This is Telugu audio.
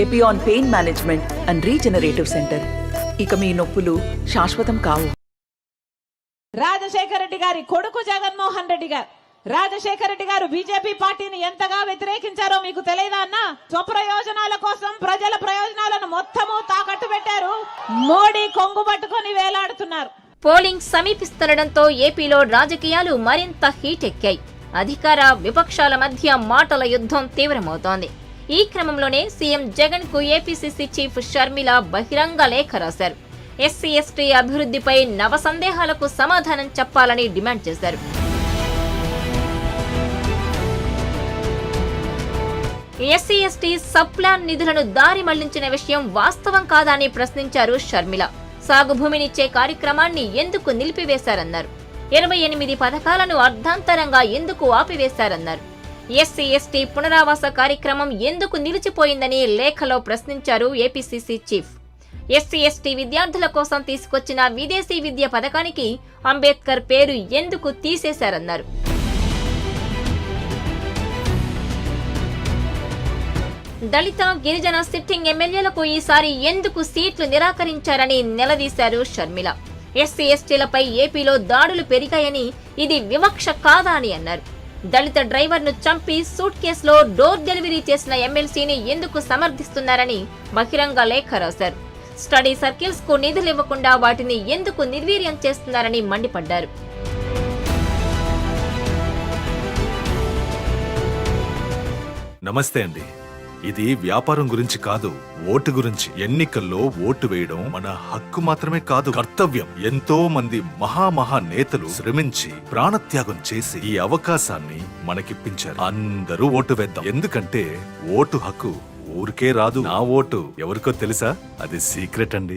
Epione pain management and regenerative centre. ఇక మీ నొప్పులు శాశ్వతం కావు. రాజశేఖర రెడ్డి గారి కొడుకు జగన్మోహన్ రెడ్డి గారు, రాజశేఖర రెడ్డి గారు బీజేపీ పార్టీని ఎంతగా వ్యతిరేకించారో మీకు తెలియదా అన్న? స్వప్రయోజనాల కోసం ప్రజల ప్రయోజనాలను మొత్తము తాకట్టు పెట్టారు. మోడీ కొంగు పట్టుకొని వేలాడుతున్నారు. పోలింగ్ సమీపిస్తుండటంతో ఏపీలో రాజకీయాలు మరింత హీట్ ఎక్కాయి. అధికార విపక్షాల మధ్య మాటల యుద్ధం తీవ్రమవుతోంది. ఈ క్రమంలోనే సీఎం జగన్ కు ఏపీసీసీ చీఫ్ షర్మిల బహిరంగ లేఖ రాశారు. ఎస్సీ ఎస్టీ అభివృద్ధిపై నవ సందేహాలకు సమాధానం చెప్పాలని డిమాండ్ చేశారు. ఎస్సీ ఎస్టీ సబ్ ప్లాన్ నిధులను దారి మళ్లించిన విషయం వాస్తవం కాదా అని ప్రశ్నించారు షర్మిల. సాగు భూమినిచ్చే కార్యక్రమాన్ని ఎందుకు నిలిపివేశారన్నారు. 28 పథకాలను అర్ధాంతరంగా ఎందుకు ఆపివేశారన్నారు. ఎస్సీ ఎస్టీ పునరావాస కార్యక్రమం ఎందుకు నిలిచిపోయిందని లేఖలో ప్రశ్నించారు ఏపీసీసీ చీఫ్. ఎస్సీ ఎస్టీ విద్యార్థుల కోసం తీసుకొచ్చిన విదేశీ విద్య పథకానికి అంబేద్కర్ పేరు ఎందుకు తీసేశారన్నారు. దళిత గిరిజన సిట్టింగ్ ఎమ్మెల్యేలకు ఈసారి ఎందుకు సీట్లు నిరాకరించారని నిలదీశారు షర్మిల. ఎస్సీ ఎస్టీలపై ఏపీలో దాడులు పెరిగాయని, ఇది వివక్ష కాదా అని అన్నారు. దళిత డ్రైవర్ను చంపి సూట్ కేసులో డోర్ డెలివరీ చేసిన ఎమ్మెల్సీని ఎందుకు సమర్థిస్తున్నారని బహిరంగ లేఖ రాశారు. స్టడీ సర్కిల్స్ కు నిధులివ్వకుండా వాటిని ఎందుకు నిర్వీర్యం చేస్తున్నారని మండిపడ్డారు. నమస్తే అండి. ఇది వ్యాపారం గురించి కాదు, ఓటు గురించి. ఎన్నికల్లో ఓటు వేయడం మన హక్కు మాత్రమే కాదు, కర్తవ్యం. ఎంతో మంది మహా నేతలు శ్రమించి ప్రాణత్యాగం చేసి ఈ అవకాశాన్ని మనకిప్పించారు. అందరూ ఓటు వేద్దాం. ఎందుకంటే ఓటు హక్కు ఊరికే రాదు. నా ఓటు ఎవరికో తెలుసా? అది సీక్రెట్ అండి.